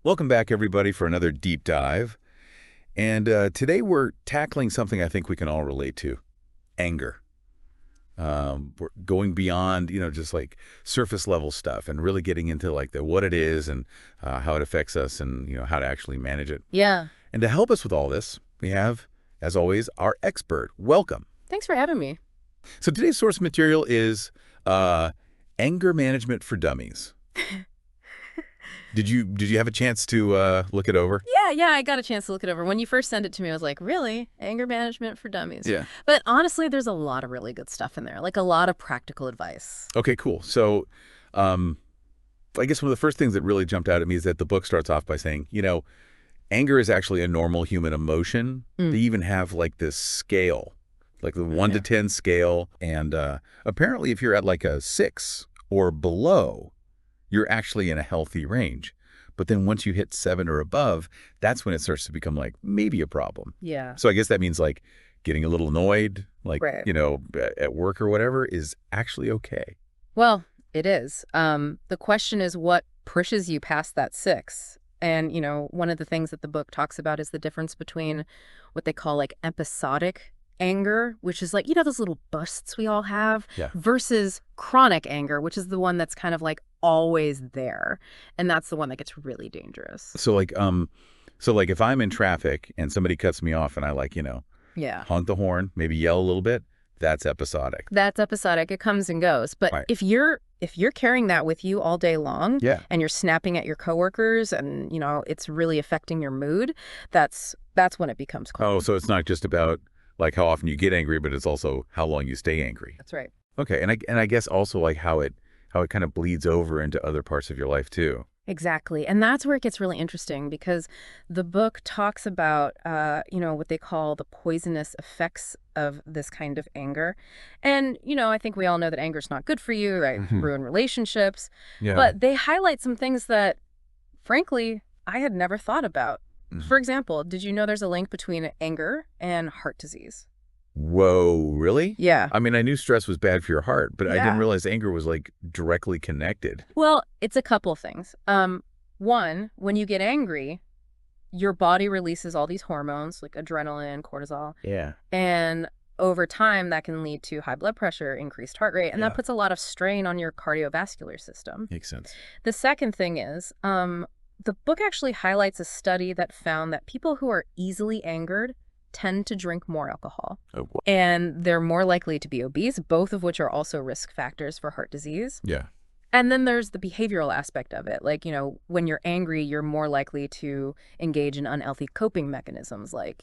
Welcome back, everybody, for another deep dive. And today we're tackling something I think we can all relate to, anger. We're going beyond, just like surface level stuff and really getting into like the what it is and how it affects us and, how to actually manage it. Yeah. And to help us with all this, we have, as always, our expert. Welcome. Thanks for having me. So today's source material is Anger Management for Dummies. Did you have a chance to look it over? Yeah, I got a chance to look it over. When you first sent it to me, I was like, really? Anger management for dummies? Yeah. But honestly, there's a lot of really good stuff in there, like a lot of practical advice. Okay, cool. So I guess one of the first things that really jumped out at me is that the book starts off by saying, anger is actually a normal human emotion. They even have like this scale, like the 1 to 10 scale. And apparently if you're at like a 6 or below, you're actually in a healthy range. But then once you hit 7 or above, that's when it starts to become like maybe a problem. Yeah. So I guess that means like getting a little annoyed, like, Right. At work or whatever is actually okay. Well, it is. The question is what pushes you past that 6? And, one of the things that the book talks about is the difference between what they call like episodic anger, which is like, those little bursts we all have, Yeah. versus chronic anger, which is the one that's kind of like always there. And that's the one that gets really dangerous. So like if I'm in traffic and somebody cuts me off and I like, Yeah. honk the horn, maybe yell a little bit, that's episodic. That's episodic. It comes and goes. But Right. if you're carrying that with you all day long, Yeah. and you're snapping at your coworkers and, it's really affecting your mood, that's when it becomes chronic. Oh, so it's not just about like how often you get angry, but it's also how long you stay angry. That's right. Okay, and I guess also like how it kind of bleeds over into other parts of your life too. Exactly. And that's where it gets really interesting because the book talks about, what they call the poisonous effects of this kind of anger. And, I think we all know that anger is not good for you, right? Ruin relationships. Yeah. But they highlight some things that, frankly, I had never thought about. For example, did you know there's a link between anger and heart disease? Whoa, really? Yeah. I mean, I knew stress was bad for your heart, but I Yeah. didn't realize anger was like directly connected. Well, it's a couple things. One, when you get angry, your body releases all these hormones like adrenaline, cortisol, Yeah. and over time that can lead to high blood pressure, increased heart rate, and Yeah. that puts a lot of strain on your cardiovascular system. Makes sense. The second thing is, the book actually highlights a study that found that people who are easily angered tend to drink more alcohol. Oh, And they're more likely to be obese, both of which are also risk factors for heart disease. yeah. And then there's the behavioral aspect of it. Like, when you're angry, you're more likely to engage in unhealthy coping mechanisms like,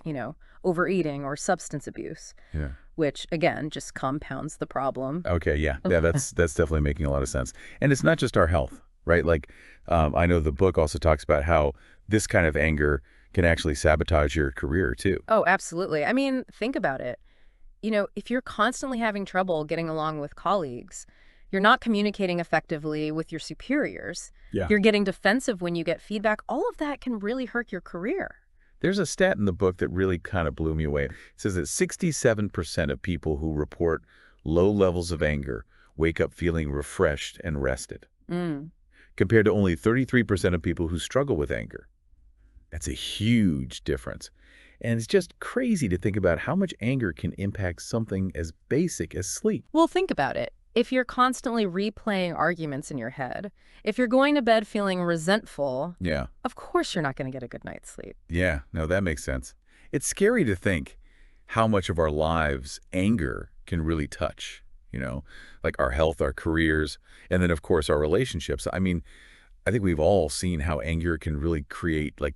overeating or substance abuse, Yeah. which, again, just compounds the problem. Okay, yeah. Yeah, that's definitely making a lot of sense. And it's not just our health, right? Like, I know the book also talks about how this kind of anger can actually sabotage your career, too. Oh, absolutely. I mean, think about it. If you're constantly having trouble getting along with colleagues, you're not communicating effectively with your superiors. Yeah. You're getting defensive when you get feedback. All of that can really hurt your career. There's a stat in the book that really kind of blew me away. It says that 67% of people who report low levels of anger wake up feeling refreshed and rested, compared to only 33% of people who struggle with anger. That's a huge difference. And it's just crazy to think about how much anger can impact something as basic as sleep. Well, think about it. If you're constantly replaying arguments in your head, if you're going to bed feeling resentful, Yeah. of course you're not going to get a good night's sleep. Yeah, no, that makes sense. It's scary to think how much of our lives anger can really touch, like our health, our careers, and then, of course, our relationships. I mean, I think we've all seen how anger can really create like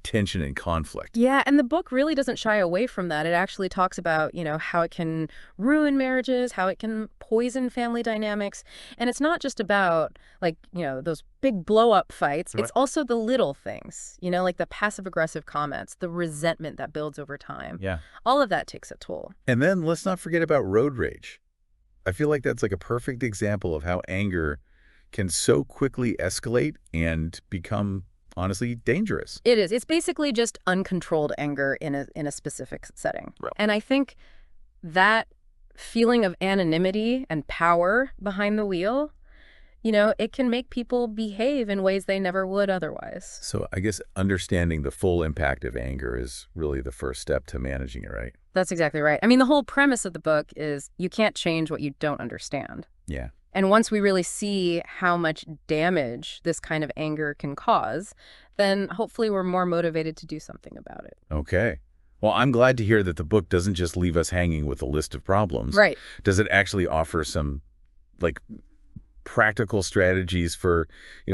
tension and conflict. Yeah, and the book really doesn't shy away from that. It actually talks about, how it can ruin marriages, how it can poison family dynamics. And it's not just about, like, those big blow-up fights. Right. It's also the little things, like the passive-aggressive comments, the resentment that builds over time. Yeah. All of that takes a toll. And then let's not forget about road rage. I feel like that's like a perfect example of how anger can so quickly escalate and become honestly dangerous. It is. It's basically just uncontrolled anger in a specific setting. Right. And I think that feeling of anonymity and power behind the wheel it can make people behave in ways they never would otherwise. So I guess understanding the full impact of anger is really the first step to managing it, right? That's exactly right. I mean, the whole premise of the book is you can't change what you don't understand. Yeah. And once we really see how much damage this kind of anger can cause, then hopefully we're more motivated to do something about it. Okay. Well, I'm glad to hear that the book doesn't just leave us hanging with a list of problems. Right. Does it actually offer some, like, practical strategies for,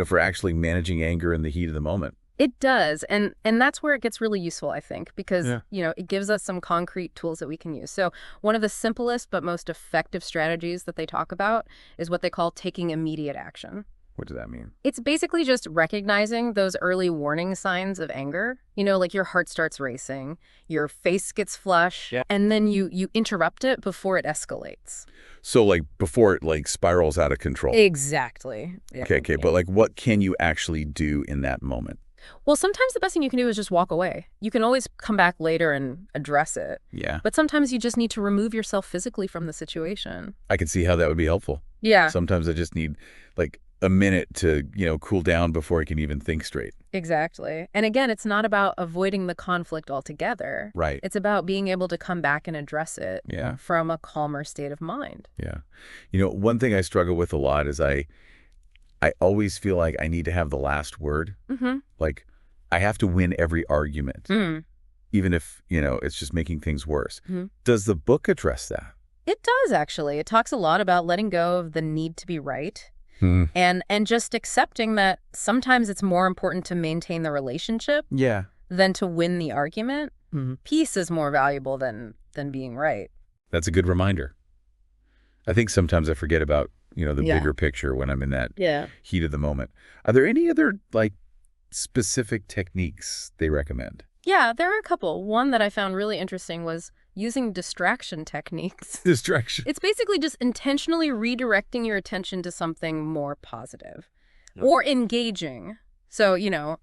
for actually managing anger in the heat of the moment? It does. And that's where it gets really useful, I think, because, Yeah. it gives us some concrete tools that we can use. So one of the simplest but most effective strategies that they talk about is what they call taking immediate action. What does that mean? It's basically just recognizing those early warning signs of anger. Like your heart starts racing, your face gets flush, and then you interrupt it before it escalates. So, like, before it, like, spirals out of control. Exactly. Yeah. Okay. But, like, what can you actually do in that moment? Well, sometimes the best thing you can do is just walk away. You can always come back later and address it. Yeah. But sometimes you just need to remove yourself physically from the situation. I can see how that would be helpful. Yeah. Sometimes I just need, like, a minute to, cool down before I can even think straight. Exactly. And again, it's not about avoiding the conflict altogether. Right. It's about being able to come back and address it from a calmer state of mind. Yeah. One thing I struggle with a lot is I always feel like I need to have the last word. Mm-hmm. Like, I have to win every argument, Mm. even if, it's just making things worse. Mm-hmm. Does the book address that? It does, actually. It talks a lot about letting go of the need to be right. And just accepting that sometimes it's more important to maintain the relationship than to win the argument. Peace is more valuable than being right. That's a good reminder. I think sometimes I forget about, the bigger picture when I'm in that heat of the moment. Are there any other, like, specific techniques they recommend? Yeah, there are a couple. One that I found really interesting was using distraction techniques. Distraction. It's basically just intentionally redirecting your attention to something more positive or engaging. So,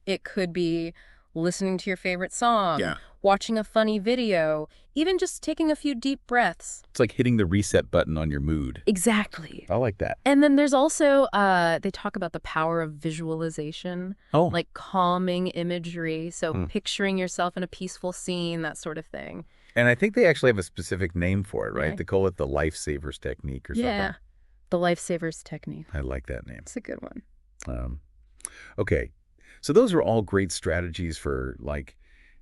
it could be listening to your favorite song, watching a funny video, even just taking a few deep breaths. It's like hitting the reset button on your mood. Exactly. I like that. And then there's also, they talk about the power of visualization, like calming imagery. So picturing yourself in a peaceful scene, that sort of thing. And I think they actually have a specific name for it, right? Okay. They call it the lifesavers technique or something. Yeah, the lifesavers technique. I like that name. It's a good one. Okay. So those are all great strategies for, like,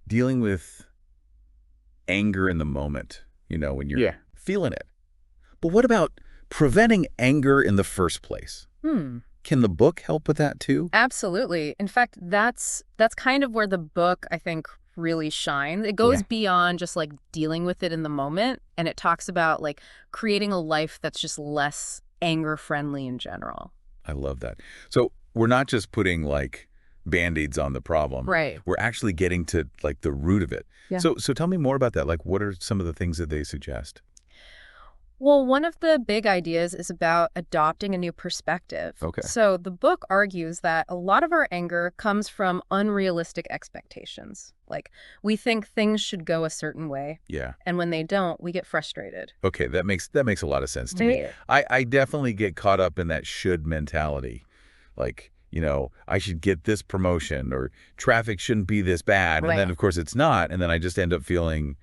dealing with anger in the moment, when you're feeling it. But what about preventing anger in the first place? Can the book help with that too? Absolutely. In fact, that's kind of where the book, I think, really shines. It goes beyond just, like, dealing with it in the moment, and it talks about, like, creating a life that's just less anger-friendly in general. I love that. So we're not just putting, like, Band-Aids on the problem. Right. We're actually getting to, like, the root of it. Yeah. So tell me more about that. Like, what are some of the things that they suggest? Well, one of the big ideas is about adopting a new perspective. Okay. So the book argues that a lot of our anger comes from unrealistic expectations. Like, we think things should go a certain way. Yeah. And when they don't, we get frustrated. Okay, that makes a lot of sense to me. I definitely get caught up in that should mentality. Like, I should get this promotion, or traffic shouldn't be this bad. Right. And then, of course, it's not. And then I just end up feeling,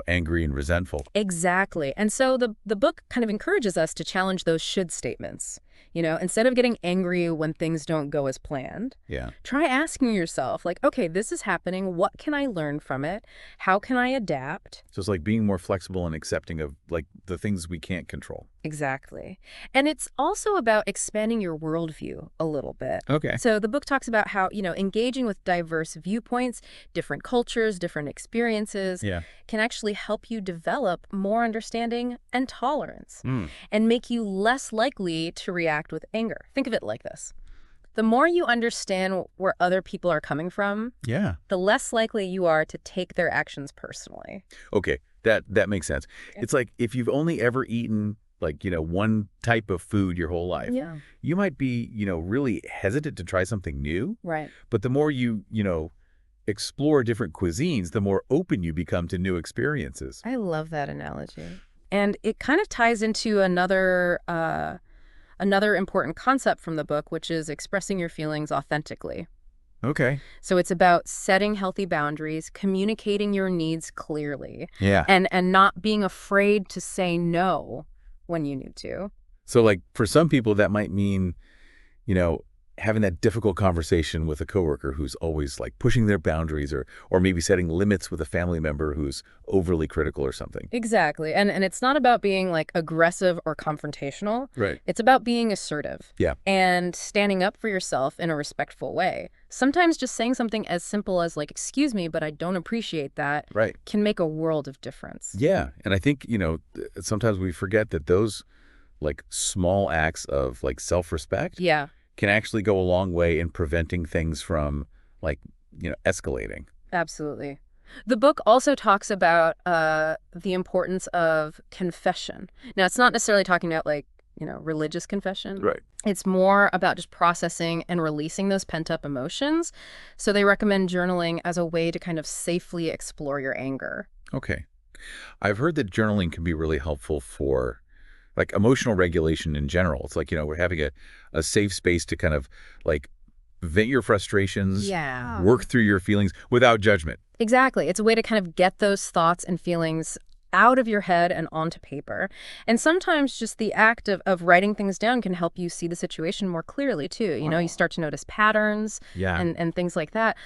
angry and resentful. Exactly. And so the book kind of encourages us to challenge those should statements. Instead of getting angry when things don't go as planned, try asking yourself, like, okay, this is happening. What can I learn from it? How can I adapt? So it's like being more flexible and accepting of, like, the things we can't control. Exactly. And it's also about expanding your worldview a little bit. Okay. So the book talks about how, engaging with diverse viewpoints, different cultures, different experiences can actually help you develop more understanding and tolerance and make you less likely to react with anger. Think of it like this. The more you understand where other people are coming from, the less likely you are to take their actions personally. Okay, that makes sense. It's like if you've only ever eaten, like, one type of food your whole life, you might be, really hesitant to try something new. Right. But the more you, explore different cuisines, the more open you become to new experiences. I love that analogy. And it kind of ties into another another important concept from the book, which is expressing your feelings authentically. Okay. So it's about setting healthy boundaries, communicating your needs clearly, Yeah. and not being afraid to say no when you need to. So like for some people that might mean, you know, having that difficult conversation with a coworker who's always like pushing their boundaries or maybe setting limits with a family member who's overly critical or something. Exactly. And it's not about being like aggressive or confrontational. Right. It's about being assertive. Yeah. And standing up for yourself in a respectful way. Sometimes just saying something as simple as like, excuse me, but I don't appreciate that, Right. can make a world of difference. Yeah. And I think, you know, sometimes we forget that those like small acts of like self-respect Yeah. can actually go a long way in preventing things from like, you know, escalating. Absolutely. The book also talks about the importance of confession. Now, it's not necessarily talking about like, you know, religious confession. Right. It's more about just processing and releasing those pent-up emotions. So they recommend journaling as a way to kind of safely explore your anger. Okay. I've heard that journaling can be really helpful for like emotional regulation in general. It's like, you know, we're having a safe space to kind of like vent your frustrations, Yeah. work through your feelings without judgment. Exactly. It's a way to kind of get those thoughts and feelings out of your head and onto paper. And sometimes just the act of writing things down can help you see the situation more clearly, too. You know, you start to notice patterns and things like that.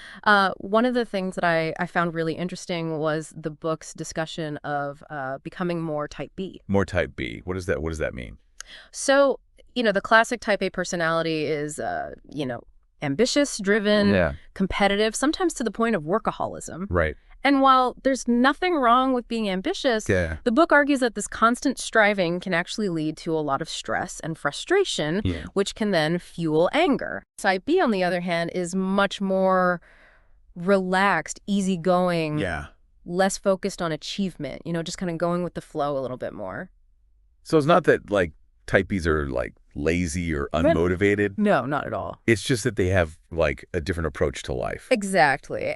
One of the things that I found really interesting was the book's discussion of becoming more type B. More type B. What does that mean? So, you know, the classic type A personality is, you know, ambitious, driven, competitive, sometimes to the point of workaholism. Right. And while there's nothing wrong with being ambitious, the book argues that this constant striving can actually lead to a lot of stress and frustration, which can then fuel anger. Type B, on the other hand, is much more relaxed, easygoing, less focused on achievement, you know, just kind of going with the flow a little bit more. So it's not that like type Bs are like lazy or unmotivated. No, not at all. It's just that they have like a different approach to life. Exactly.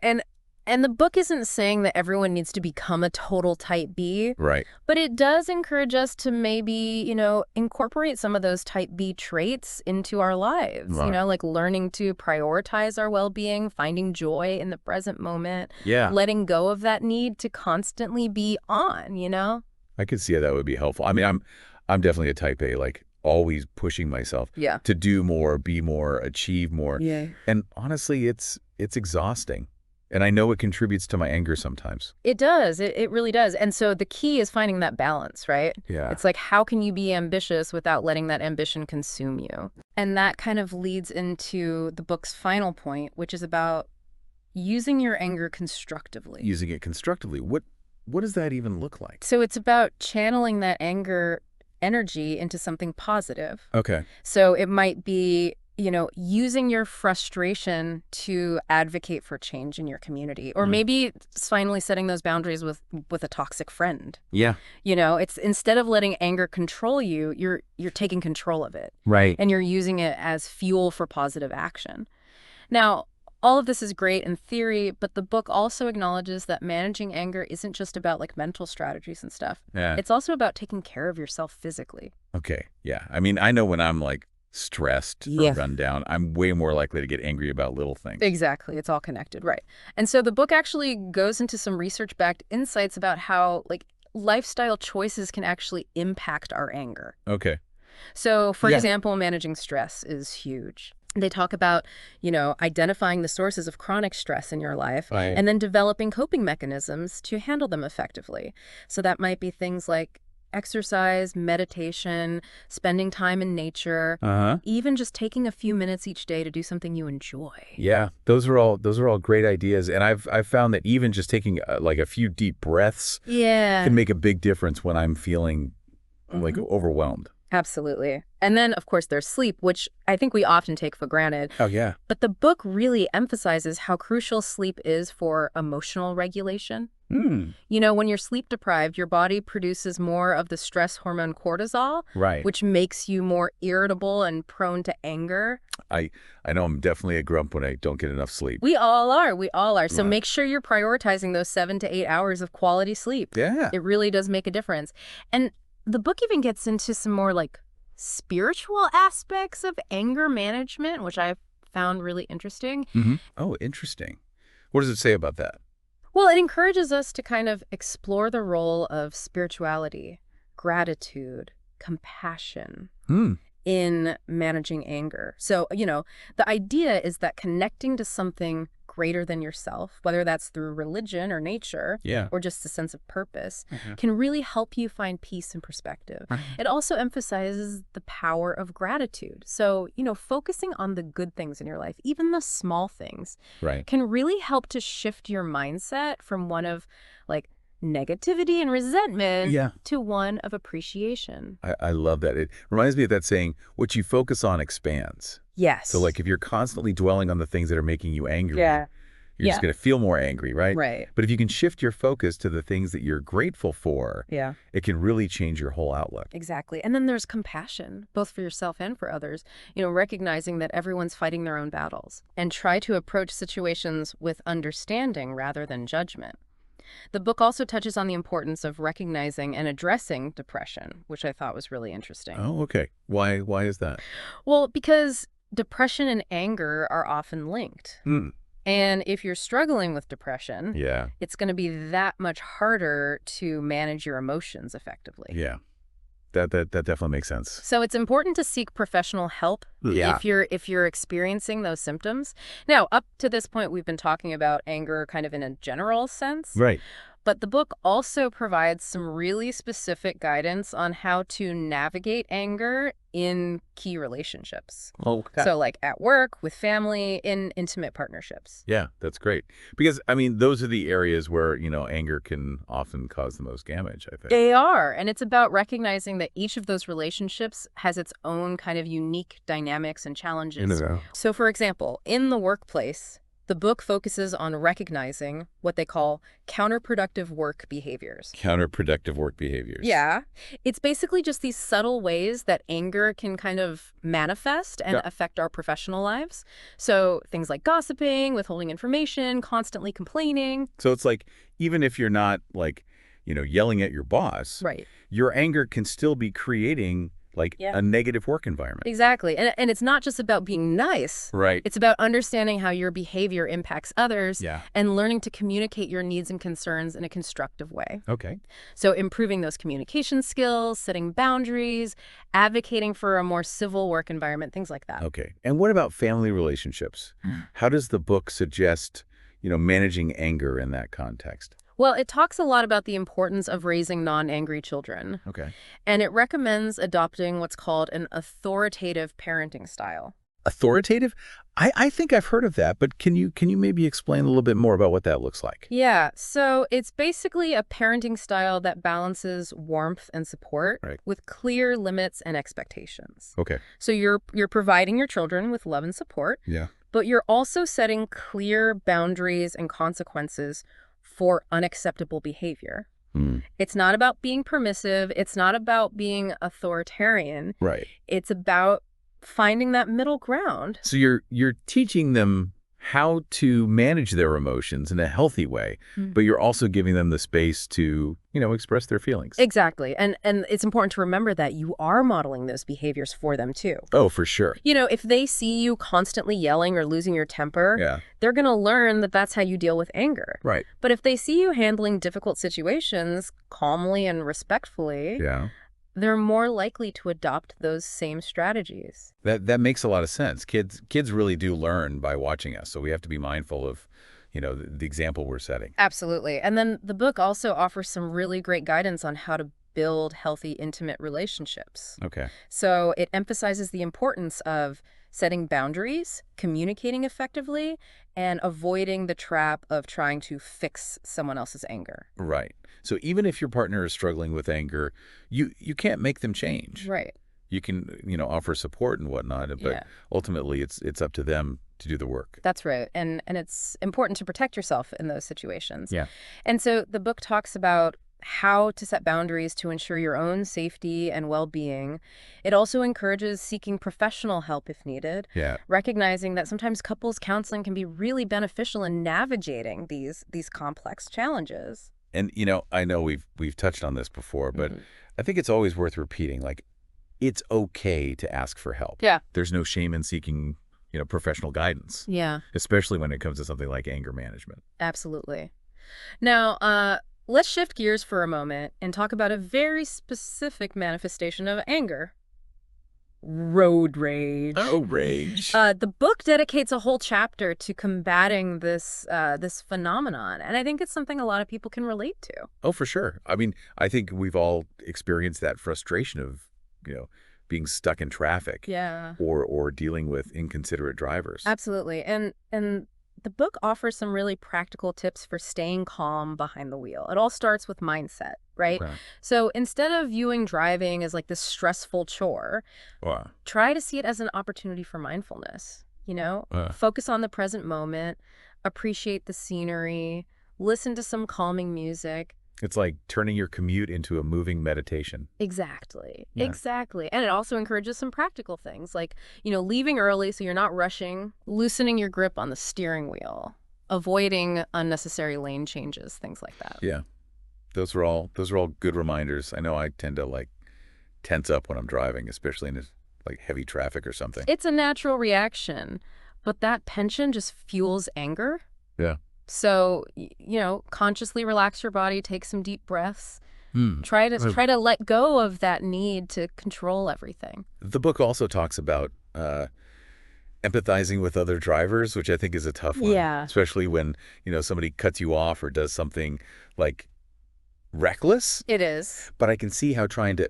And the book isn't saying that everyone needs to become a total type B. Right. But it does encourage us to maybe, you know, incorporate some of those type B traits into our lives. Right. You know, like learning to prioritize our well-being, finding joy in the present moment. Yeah. Letting go of that need to constantly be on, you know? I could see how that would be helpful. I mean, I'm definitely a type A, like always pushing myself to do more, be more, achieve more. Yeah. And honestly, it's exhausting. And I know it contributes to my anger sometimes. It does. It really does. And so the key is finding that balance, right? Yeah. It's like, how can you be ambitious without letting that ambition consume you? And that kind of leads into the book's final point, which is about using your anger constructively. Using it constructively. What does that even look like? So it's about channeling that anger energy into something positive. Okay. So it might be, you know, using your frustration to advocate for change in your community, or maybe it's finally setting those boundaries with a toxic friend. Yeah. You know, it's instead of letting anger control you, you're taking control of it. Right. And you're using it as fuel for positive action. Now, all of this is great in theory, but the book also acknowledges that managing anger isn't just about like mental strategies and stuff. Yeah. It's also about taking care of yourself physically. Okay. Yeah. I mean, I know when I'm like stressed or run down, I'm way more likely to get angry about little things. Exactly. It's all connected. Right. And so the book actually goes into some research-backed insights about how like lifestyle choices can actually impact our anger. Okay. So, for example, managing stress is huge. They talk about, you know, identifying the sources of chronic stress in your life and then developing coping mechanisms to handle them effectively. So that might be things like exercise, meditation, spending time in nature, even just taking a few minutes each day to do something you enjoy. Yeah, those are all great ideas, and I've found that even just taking like a few deep breaths can make a big difference when I'm feeling like overwhelmed. Absolutely. And then, of course, there's sleep, which I think we often take for granted. Oh, yeah. But the book really emphasizes how crucial sleep is for emotional regulation. You know, when you're sleep deprived, your body produces more of the stress hormone cortisol, which makes you more irritable and prone to anger. I know I'm definitely a grump when I don't get enough sleep. We all are. We all are. So make sure you're prioritizing those 7 to 8 hours of quality sleep. Yeah. It really does make a difference. And the book even gets into some more like spiritual aspects of anger management, which I found really interesting. Oh, interesting. What does it say about that? Well, it encourages us to kind of explore the role of spirituality, gratitude, compassion Hmm. in managing anger. So, the idea is that connecting to something greater than yourself, whether that's through religion or nature Yeah. or just a sense of purpose, Mhm. can really help you find peace and perspective. Right. It also emphasizes the power of gratitude. So, focusing on the good things in your life, even the small things, Right. can really help to shift your mindset from one of like negativity and resentment Yeah. to one of appreciation. I love that. It reminds me of that saying, what you focus on expands. Yes. So like if you're constantly dwelling on the things that are making you angry, Yeah. you're just going to feel more angry, right? Right. But if you can shift your focus to the things that you're grateful for, Yeah. it can really change your whole outlook. Exactly. And then there's compassion, both for yourself and for others, recognizing that everyone's fighting their own battles, and try to approach situations with understanding rather than judgment. The book also touches on the importance of recognizing and addressing depression, which I thought was really interesting. Oh, okay. Why is that? Well, because depression and anger are often linked. Hmm. And if you're struggling with depression, Yeah. it's going to be that much harder to manage your emotions effectively. Yeah. That definitely makes sense. So it's important to seek professional help Yeah. if you're experiencing those symptoms. Now, up to this point, we've been talking about anger kind of in a general sense. Right. But the book also provides some really specific guidance on how to navigate anger in key relationships. Okay. So like at work, with family, in intimate partnerships. Yeah, that's great. Because, I mean, those are the areas where, anger can often cause the most damage, I think. They are. And it's about recognizing that each of those relationships has its own kind of unique dynamics and challenges. So, for example, in the workplace, the book focuses on recognizing what they call counterproductive work behaviors. Counterproductive work behaviors. Yeah. It's basically just these subtle ways that anger can kind of manifest and affect our professional lives. So things like gossiping, withholding information, constantly complaining. So it's like, even if you're not like, yelling at your boss, Right. your anger can still be creating like a negative work environment. Exactly. And it's not just about being nice. Right. It's about understanding how your behavior impacts others Yeah. and learning to communicate your needs and concerns in a constructive way. Okay. So improving those communication skills, setting boundaries, advocating for a more civil work environment, things like that. Okay. And what about family relationships? How does the book suggest, managing anger in that context? Well, it talks a lot about the importance of raising non-angry children. Okay. And it recommends adopting what's called an authoritative parenting style. Authoritative? I think I've heard of that, but can you maybe explain a little bit more about what that looks like? Yeah, so it's basically a parenting style that balances warmth and support with clear limits and expectations. Okay. So you're providing your children with love and support, Yeah. but you're also setting clear boundaries and consequences for unacceptable behavior. It's not about being permissive. It's not about being authoritarian. Right. It's about finding that middle ground. So you're teaching them how to manage their emotions in a healthy way, but you're also giving them the space to, express their feelings. Exactly. And it's important to remember that you are modeling those behaviors for them too. Oh, for sure. If they see you constantly yelling or losing your temper, they're going to learn that that's how you deal with anger. Right. But if they see you handling difficult situations calmly and respectfully, they're more likely to adopt those same strategies. That makes a lot of sense. Kids really do learn by watching us, so we have to be mindful of, the example we're setting. Absolutely. And then the book also offers some really great guidance on how to build healthy, intimate relationships. Okay. So it emphasizes the importance of setting boundaries, communicating effectively, and avoiding the trap of trying to fix someone else's anger. Right. So even if your partner is struggling with anger, you can't make them change. Right. You can, offer support and whatnot, but ultimately it's up to them to do the work. That's right. And it's important to protect yourself in those situations. Yeah. And so the book talks about how to set boundaries to ensure your own safety and well-being. It also encourages seeking professional help if needed, recognizing that sometimes couples counseling can be really beneficial in navigating these complex challenges. And, I know we've touched on this before, but I think it's always worth repeating. Like, it's okay to ask for help. Yeah. There's no shame in seeking, professional guidance, Yeah, especially when it comes to something like anger management. absolutely. Now, let's shift gears for a moment and talk about a very specific manifestation of anger. Road rage. Oh, rage. The book dedicates a whole chapter to combating this phenomenon, and I think it's something a lot of people can relate to. Oh, for sure. I mean, I think we've all experienced that frustration of, being stuck in traffic. Yeah. Or dealing with inconsiderate drivers. Absolutely. And the book offers some really practical tips for staying calm behind the wheel. It all starts with mindset, right? Okay. So instead of viewing driving as like this stressful chore, Wow. try to see it as an opportunity for mindfulness, Focus on the present moment, appreciate the scenery, listen to some calming music. It's like turning your commute into a moving meditation. Exactly. Yeah. Exactly. And it also encourages some practical things like, leaving early so you're not rushing, loosening your grip on the steering wheel, avoiding unnecessary lane changes, things like that. Yeah. Those are all good reminders. I know I tend to tense up when I'm driving, especially in heavy traffic or something. It's a natural reaction, but that tension just fuels anger. Yeah. So, consciously relax your body, take some deep breaths. Try to let go of that need to control everything. The book also talks about empathizing with other drivers, which I think is a tough one. Yeah. Especially when, somebody cuts you off or does something reckless. It is. But I can see how trying to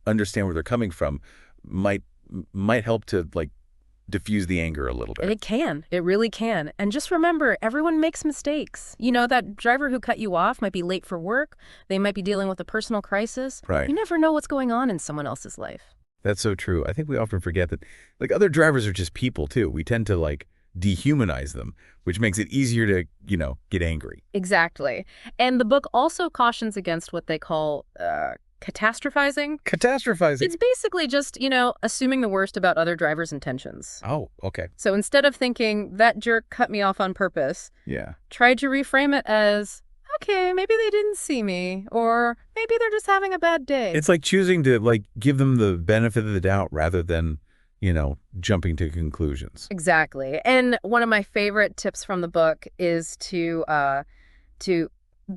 understand where they're coming from might help to diffuse the anger a little bit. It can. It really can. And just remember, everyone makes mistakes. That driver who cut you off might be late for work. They might be dealing with a personal crisis. Right. You never know what's going on in someone else's life. That's so true. I think we often forget that other drivers are just people too. We tend to dehumanize them, which makes it easier to, get angry. Exactly. And the book also cautions against what they call catastrophizing. Catastrophizing. It's basically just, assuming the worst about other drivers' intentions. Oh, okay. So instead of thinking, that jerk cut me off on purpose, Yeah. try to reframe it as, okay, maybe they didn't see me, or maybe they're just having a bad day. It's like choosing to give them the benefit of the doubt rather than, jumping to conclusions. Exactly. And one of my favorite tips from the book is to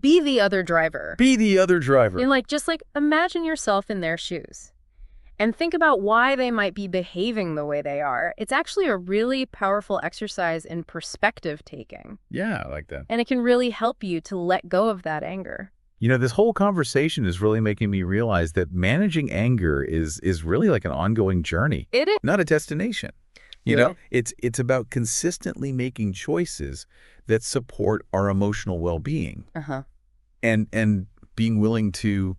be the other driver. Be the other driver. And just imagine yourself in their shoes and think about why they might be behaving the way they are. It's actually a really powerful exercise in perspective taking. Yeah, I like that. And it can really help you to let go of that anger. This whole conversation is really making me realize that managing anger is really like an ongoing journey. It is. Not a destination. Yeah. It's about consistently making choices that support our emotional well-being. Uh-huh. And being willing to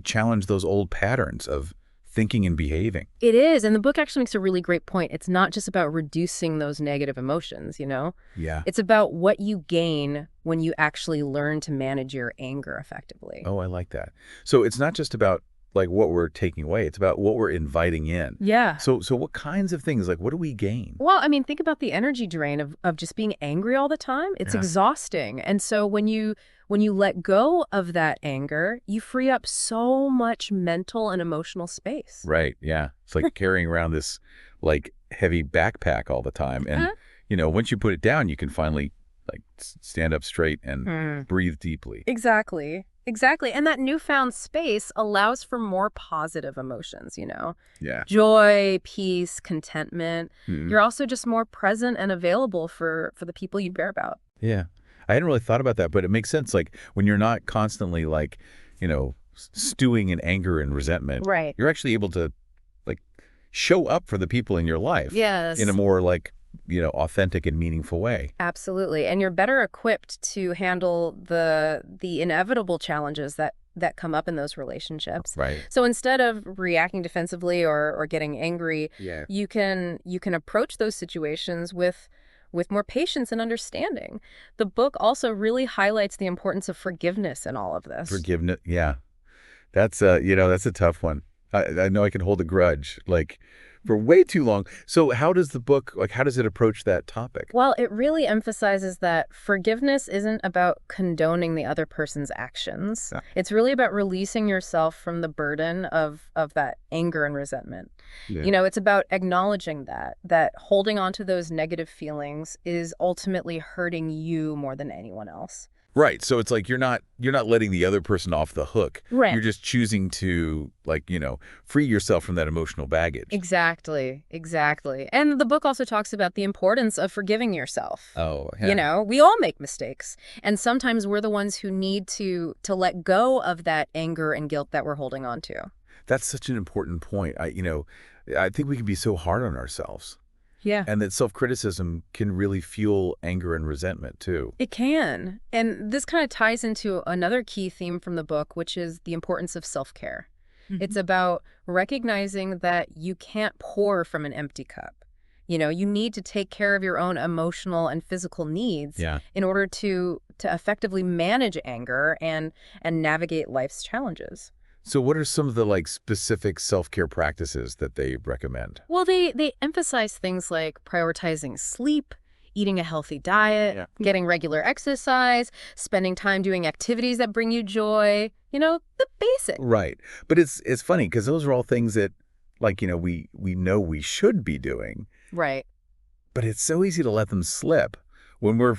challenge those old patterns of thinking and behaving. It is. And the book actually makes a really great point. It's not just about reducing those negative emotions, Yeah. It's about what you gain when you actually learn to manage your anger effectively. Oh, I like that. So it's not just about what we're taking away. It's about what we're inviting in. Yeah. So what kinds of things, what do we gain? Well, I mean, think about the energy drain of just being angry all the time. It's Yeah. exhausting. And so when you let go of that anger, you free up so much mental and emotional space. Right. Yeah. It's like carrying around this heavy backpack all the time. And, once you put it down, you can finally stand up straight and breathe deeply. Exactly. Exactly. And that newfound space allows for more positive emotions, Yeah. Joy, peace, contentment. Mhm. You're also just more present and available for the people you care about. Yeah. I hadn't really thought about that, but it makes sense. When you're not constantly stewing in anger and resentment, Right. you're actually able to show up for the people in your life. Yes. In a more authentic and meaningful way. Absolutely. And you're better equipped to handle the inevitable challenges that come up in those relationships. Right. So instead of reacting defensively or getting angry, Yeah. you can approach those situations with more patience and understanding. The book also really highlights the importance of forgiveness in all of this. Forgiveness. Yeah. That's that's a tough one. I know I can hold a grudge, like, for way too long. So how does the book, like, how does it approach that topic? Well, it really emphasizes that forgiveness isn't about condoning the other person's actions. Yeah. It's really about releasing yourself from the burden of that anger and resentment. Yeah. You know, it's about acknowledging that holding on to those negative feelings is ultimately hurting you more than anyone else. Right. So it's like you're not letting the other person off the hook. Right. You're just choosing to, like, free yourself from that emotional baggage. Exactly, exactly. And the book also talks about the importance of forgiving yourself. Oh, yeah. You know, we all make mistakes. And sometimes we're the ones who need to let go of that anger and guilt that we're holding on to. That's such an important point. I think we can be so hard on ourselves, Yeah. and that self-criticism can really fuel anger and resentment too. It can. And this kind of ties into another key theme from the book, which is the importance of self-care. It's about recognizing that you can't pour from an empty cup. You know, you need to take care of your own emotional and physical needs Yeah. in order to effectively manage anger and navigate life's challenges. So what are some of the, like, specific self-care practices that they recommend? Well, they emphasize things like prioritizing sleep, eating a healthy diet, Yeah. getting regular exercise, spending time doing activities that bring you joy, you know, the basics. Right. But it's funny because those are all things that, like, we know we should be doing, Right. but it's so easy to let them slip when we're,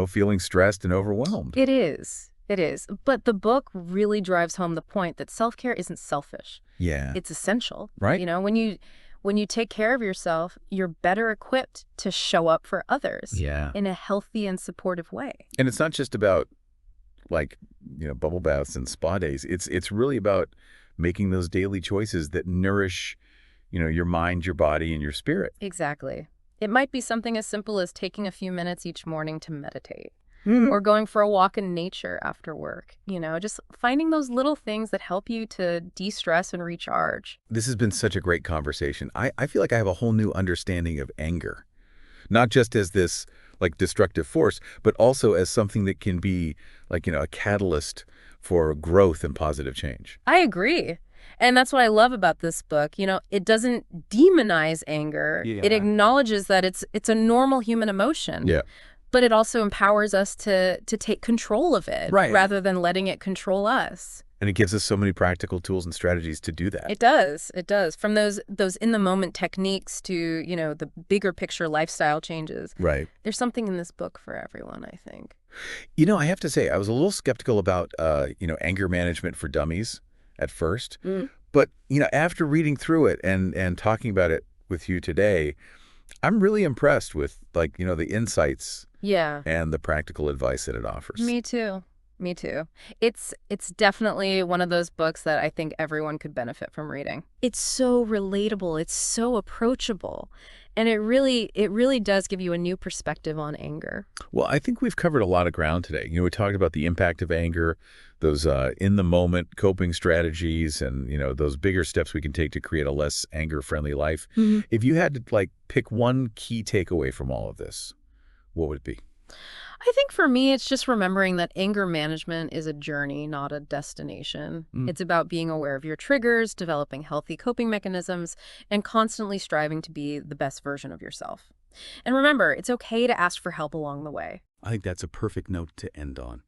feeling stressed and overwhelmed. It is. It is. But the book really drives home the point that self-care isn't selfish. Yeah. It's essential. Right. You know, when you take care of yourself, you're better equipped to show up for others Yeah. in a healthy and supportive way. And it's not just about, like, bubble baths and spa days. It's really about making those daily choices that nourish, your mind, your body, and your spirit. Exactly. It might be something as simple as taking a few minutes each morning to meditate or going for a walk in nature after work. You know, just finding those little things that help you to de-stress and recharge. This has been such a great conversation. I feel like I have a whole new understanding of anger, not just as this, like, destructive force, but also as something that can be, like, a catalyst for growth and positive change. I agree. And that's what I love about this book. You know, it doesn't demonize anger. Yeah. It acknowledges that it's a normal human emotion. Yeah. But it also empowers us to take control of it Right. rather than letting it control us. And it gives us so many practical tools and strategies to do that. It does. It does. From those in-the-moment techniques to, you know, the bigger picture lifestyle changes. Right. There's something in this book for everyone, I think. I have to say, I was a little skeptical about, anger management for dummies at first. But, after reading through it and talking about it with you today, I'm really impressed with, like, the insights Yeah. and the practical advice that it offers. Me too. Me too. It's definitely one of those books that I think everyone could benefit from reading. It's so relatable. It's so approachable. And it really does give you a new perspective on anger. Well, I think we've covered a lot of ground today. We talked about the impact of anger, those in-the-moment coping strategies, and, those bigger steps we can take to create a less anger-friendly life. If you had to, like, pick one key takeaway from all of this, what would it be? I think for me, it's just remembering that anger management is a journey, not a destination. It's about being aware of your triggers, developing healthy coping mechanisms, and constantly striving to be the best version of yourself. And remember, it's okay to ask for help along the way. I think that's a perfect note to end on.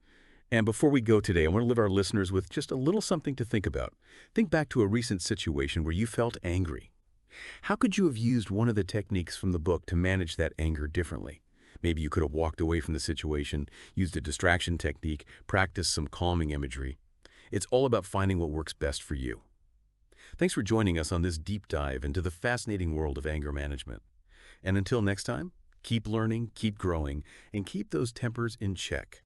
And before we go today, I want to leave our listeners with just a little something to think about. Think back to a recent situation where you felt angry. How could you have used one of the techniques from the book to manage that anger differently? Maybe you could have walked away from the situation, used a distraction technique, practiced some calming imagery. It's all about finding what works best for you. Thanks for joining us on this deep dive into the fascinating world of anger management. And until next time, keep learning, keep growing, and keep those tempers in check.